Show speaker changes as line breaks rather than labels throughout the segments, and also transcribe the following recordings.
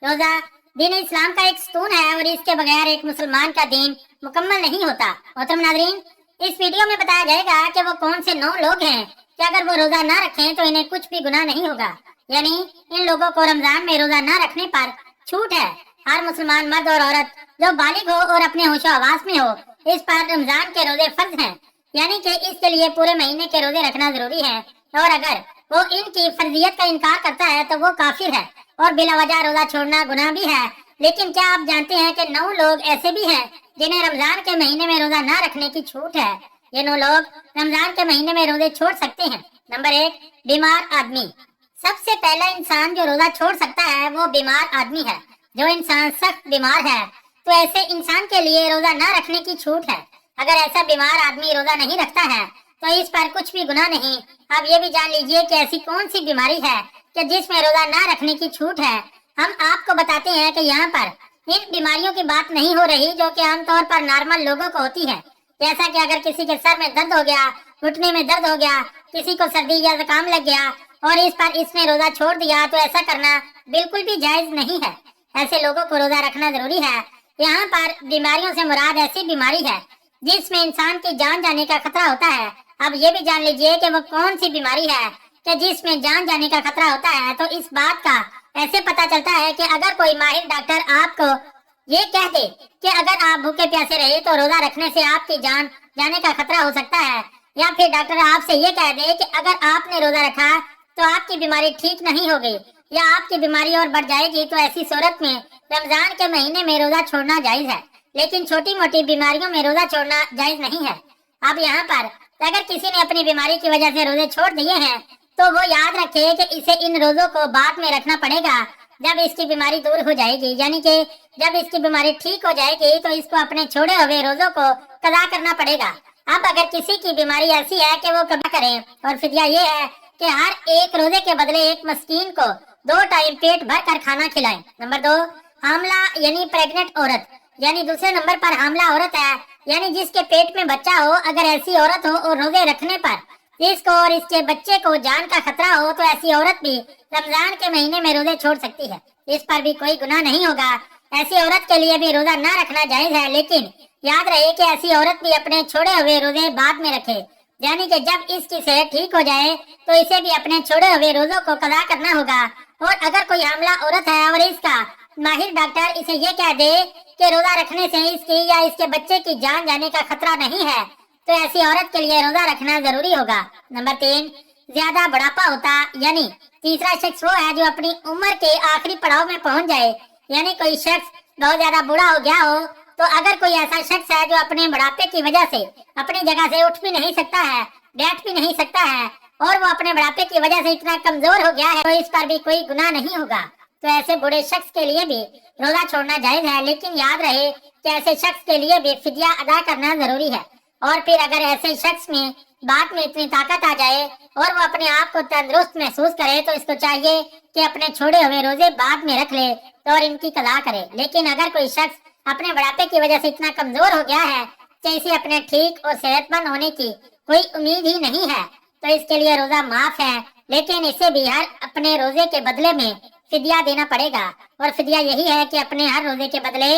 रोजा दीन इस्लाम का एक स्तून है और इसके बगैर एक मुसलमान का दीन मुकम्मल नहीं होता। मोहतरम नाज़रीन, इस वीडियो में बताया जाएगा कि वो कौन से 9 लोग हैं कि अगर वो रोजा ना रखें तो इन्हें कुछ भी गुनाह नहीं होगा। यानी इन लोगों को रमजान में रोजा ना रखने पर छूट है। हर मुसलमान मर्द और औरत जो बालिग हो और अपने होशो हवास में हो, इस पर रमजान के रोजे फर्ज हैं, यानी कि इसके लिए पूरे महीने के रोजे रखना जरूरी है। और अगर वो इनकी फर्जियत का इनकार करता है तो वो काफिर है और बिला वजह रोजा छोड़ना गुनाह भी है। लेकिन क्या आप जानते हैं कि 9 लोग ऐसे भी हैं जिन्हें रमजान के महीने में रोजा ना रखने की छूट है। ये 9 लोग रमजान के महीने में रोजे छोड़ सकते हैं। नंबर 1, बीमार आदमी। सबसे पहला इंसान जो रोजा छोड़ सकता है वो बीमार आदमी है। जो इंसान सख्त बीमार है तो ऐसे इंसान के लिए रोजा ना रखने की छूट है। अगर ऐसा बीमार आदमी रोजा नहीं रखता है तो इस पर कुछ भी गुनाह नहीं। अब ये भी जान लीजिए कि ऐसी कौन सी बीमारी है कि जिसमें रोजा ना रखने की छूट है। हम आपको बताते हैं कि यहाँ पर इन बीमारियों की बात नहीं हो रही जो कि आमतौर पर नॉर्मल लोगों को होती है। जैसा कि अगर किसी के सर में दर्द हो गया, घुटने में दर्द हो गया, किसी को सर्दी या जुकाम लग गया और इस पर इसने रोजा छोड़ दिया तो ऐसा करना बिल्कुल भी जायज नहीं है। ऐसे लोगों को रोजा रखना जरूरी है। यहाँ पर बीमारियों से मुराद ऐसी बीमारी है जिसमें इंसान की जान जाने का खतरा होता है। अब ये भी जान लीजिए कि वो कौन सी बीमारी है कि जिसमें जान जाने का खतरा होता है। तो इस बात का ऐसे पता चलता है कि अगर कोई माहिर डॉक्टर आपको ये कह दे कि अगर आप भूखे प्यासे रहे तो रोजा रखने से आपकी जान जाने का खतरा हो सकता है, या फिर डॉक्टर आपसे ये कह दे कि अगर आपने रोजा रखा तो आपकी बीमारी ठीक नहीं होगी या आपकी बीमारी और बढ़ जाएगी, तो ऐसी सूरत में रमजान के महीने में रोजा छोड़ना जायज है। लेकिन छोटी मोटी बीमारियों में रोजा छोड़ना जायज नहीं है। अब यहाँ पर अगर किसी ने अपनी बीमारी की वजह से रोजे छोड़ दिए हैं तो वो याद रखे कि इसे इन रोजों को बाद में रखना पड़ेगा जब इसकी बीमारी दूर हो जाएगी, यानी कि जब इसकी बीमारी ठीक हो जाएगी तो इसको अपने छोड़े हुए रोजों को कज़ा करना पड़ेगा। अब अगर किसी की बीमारी ऐसी है कि वो कज़ा करें, और फिदिया ये है कि हर एक रोजे के बदले एक मस्कीन को 2 टाइम पेट भर कर खाना खिलाएं। नंबर 2, हामला यानी प्रेग्नेंट औरत, यानी दूसरे नंबर पर हामला औरत है, यानी जिसके पेट में बच्चा हो। अगर ऐसी औरत हो और रोजे रखने पर इसको और इसके बच्चे को जान का खतरा हो तो ऐसी औरत भी रमजान के महीने में रोजे छोड़ सकती है। इस पर भी कोई गुनाह नहीं होगा। ऐसी औरत के लिए भी रोजा ना रखना जायज है, लेकिन याद रहे कि ऐसी औरत भी अपने छोड़े हुए रोजे बाद में रखे, यानी कि जब इसकी सेहत ठीक हो जाए तो इसे भी अपने छोड़े हुए रोजों को कज़ा करना होगा। और अगर कोई हामला औरत है और इसका माहिर डॉक्टर इसे ये कह दे कि रोजा रखने से इसकी या इसके बच्चे की जान जाने का खतरा नहीं है तो ऐसी औरत के लिए रोजा रखना जरूरी होगा। नंबर 3, ज्यादा बुढ़ापा होता, यानी तीसरा शख्स वो है जो अपनी उम्र के आखिरी पड़ाव में पहुंच जाए, यानी कोई शख्स बहुत ज्यादा बूढ़ा हो गया हो। तो अगर कोई ऐसा शख्स है जो अपने बुढ़ापे की वजह से अपनी जगह से उठ भी नहीं सकता है, बैठ भी नहीं सकता है और वो अपने बुढ़ापे की वजह से इतना कमजोर हो गया है तो इस पर भी कोई गुनाह नहीं होगा। तो ऐसे बूढ़े शख्स के लिए भी रोजा छोड़ना जायज है, लेकिन याद रहे कि ऐसे शख्स के लिए भी फिदिया अदा करना जरूरी है। और फिर अगर ऐसे शख्स में बाद में इतनी ताकत आ जाए और वो अपने आप को तंदुरुस्त महसूस करे तो इसको चाहिए कि अपने छोड़े हुए रोजे बाद में रख ले और इनकी कज़ा करे। लेकिन अगर कोई शख्स अपने बुढ़ापे की वजह से इतना कमजोर हो गया है कि इसे अपने ठीक और सेहतमंद होने की कोई उम्मीद ही नहीं है तो इसके लिए रोजा माफ है, लेकिन इसे भी हर अपने रोजे के बदले में फिदिया देना पड़ेगा। और फिदिया यही है कि अपने हर रोजे के बदले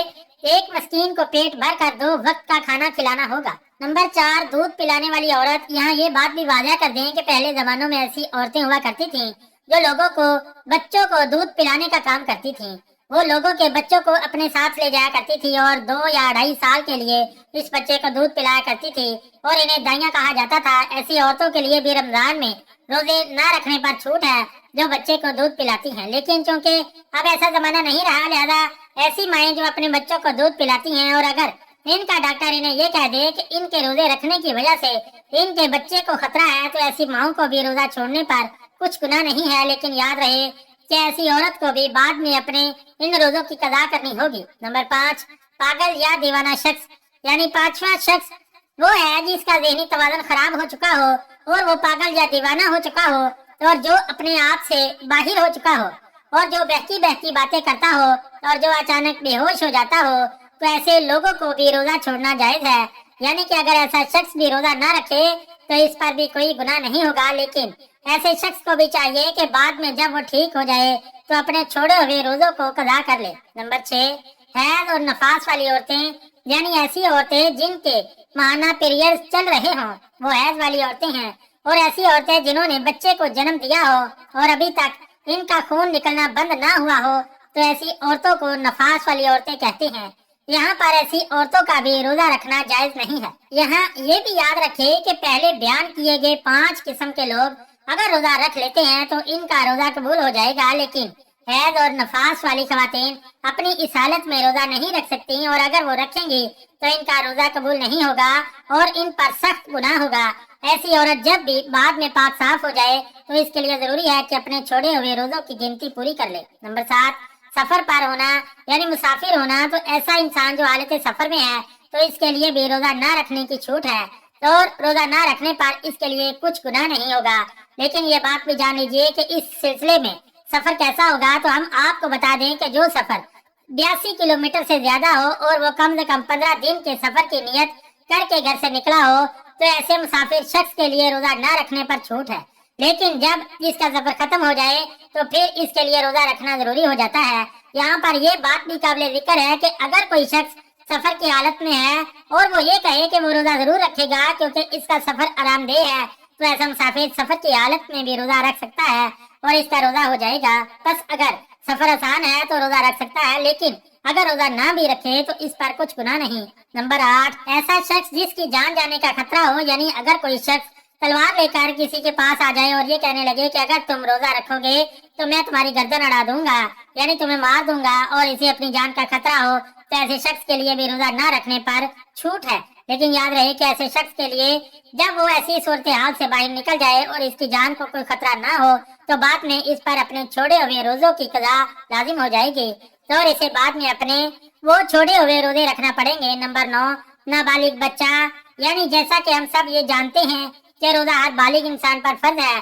एक मस्कीन को पेट भर कर 2 वक्त का खाना खिलाना होगा। नंबर 4, दूध पिलाने वाली औरत। यहाँ ये बात भी वाज़ह कर दें कि पहले जमानों में ऐसी औरतें हुआ करती थीं जो लोगों को बच्चों को दूध पिलाने का काम करती थीं। वो लोगों के बच्चों को अपने साथ ले जाया करती थी और 2 या 2.5 साल के लिए इस बच्चे को दूध पिलाया करती थी और इन्हें दाइयाँ कहा जाता था। ऐसी औरतों के लिए भी रमजान में रोजे ना रखने पर छूट है जो बच्चे को दूध पिलाती हैं। लेकिन चूंकि अब ऐसा जमाना नहीं रहा, लिहाजा ऐसी माएँ जो अपने बच्चों को दूध पिलाती हैं और अगर इनका डॉक्टर इन्हें ये कह दे कि इनके रोजे रखने की वजह से इनके बच्चे को खतरा है तो ऐसी माओं को भी रोजा छोड़ने पर कुछ गुनाह नहीं है। लेकिन याद रहे कि ऐसी औरत को भी बाद में अपने इन रोजों की कज़ा करनी होगी। नंबर 5, पागल या दीवाना शख्स, यानी 5वां शख्स वो है जिसका ज़हनी तवाज़ुन खराब हो चुका हो और वो पागल या दीवाना हो चुका हो और जो अपने आप से बाहर हो चुका हो और जो बहकी बहकी बातें करता हो और जो अचानक बेहोश हो जाता हो तो ऐसे लोगों को भी रोजा छोड़ना जायज है। यानी कि अगर ऐसा शख्स भी रोजा ना रखे तो इस पर भी कोई गुनाह नहीं होगा, लेकिन ऐसे शख्स को भी चाहिए कि बाद में जब वो ठीक हो जाए तो अपने छोड़े हुए रोजों को कज़ा कर ले। नंबर 6, हैज और नफास वाली औरतें, यानी ऐसी औरतें जिनके माहाना पीरियड्स चल रहे हों, वो हैज वाली औरतें हैं। और ऐसी औरतें जिन्होंने बच्चे को जन्म दिया हो और अभी तक इनका खून निकलना बंद ना हुआ हो, तो ऐसी औरतों को नफास वाली औरतें कहते हैं। यहाँ पर ऐसी औरतों का भी रोजा रखना जायज नहीं है। यहाँ ये भी याद रखे कि पहले बयान किए गए 5 किस्म के लोग अगर रोजा रख लेते हैं तो इनका रोजा कबूल हो जाएगा, लेकिन हैज और नफास वाली खवातीन अपनी इस हालत में रोजा नहीं रख सकती, और अगर वो रखेंगी तो इनका रोजा कबूल नहीं होगा और इन पर सख्त गुनाह होगा। ऐसी औरत जब भी बाद में पाक साफ हो जाए तो इसके लिए जरूरी है कि अपने छोड़े हुए रोजों की गिनती पूरी कर ले। नंबर 7, सफर पर होना, यानी मुसाफिर होना। तो ऐसा इंसान जो हालत सफर में है तो इसके लिए भी रोजा ना रखने की छूट है, और रोजा ना रखने पर इसके लिए कुछ गुनाह नहीं होगा। लेकिन ये बात भी जान लीजिए कि इस सिलसिले में सफर कैसा होगा, तो हम आपको बता दें कि जो सफर 82 किलोमीटर से ज्यादा हो और वो कम से कम 15 दिन के सफर की नियत करके घर से निकला हो, तो ऐसे मुसाफिर शख्स के लिए रोजा ना रखने पर छूट है। लेकिन जब इसका सफर खत्म हो जाए तो फिर इसके लिए रोजा रखना जरूरी हो जाता है। यहाँ पर ये बात भी काबिल जिक्र है कि अगर कोई शख्स सफर की हालत में है और वो ये कहे कि वो रोजा जरूर रखेगा क्योंकि इसका सफर आरामदेह है, तो ऐसा मुसाफिर सफर की हालत में भी रोजा रख सकता है और इसका रोजा हो जाएगा। बस अगर सफर आसान है तो रोजा रख सकता है, लेकिन अगर रोजा ना भी रखे तो इस पर कुछ गुनाह नहीं। नंबर 8, ऐसा शख्स जिसकी जान जाने का खतरा हो, यानी अगर कोई शख्स तलवार लेकर किसी के पास आ जाए और ये कहने लगे कि अगर तुम रोजा रखोगे तो मैं तुम्हारी गर्दन अड़ा दूंगा, यानी तुम्हें मार दूंगा, और इसे अपनी जान का खतरा हो, तो ऐसे शख्स के लिए भी रोजा ना रखने पर छूट है। लेकिन याद रहे कि ऐसे शख्स के लिए जब वो ऐसी सूरत हाल से बाहर निकल जाए और इसकी जान को कोई खतरा ना हो तो बाद में इस पर अपने छोड़े हुए रोजों की कज़ा लाजिम हो जाएगी, तो और इसे बाद में अपने वो छोड़े हुए रोजे रखना पड़ेंगे। नंबर 9, नाबालिग बच्चा, यानी जैसा कि हम सब ये जानते हैं कि रोजा हर बालिग इंसान पर फर्ज है।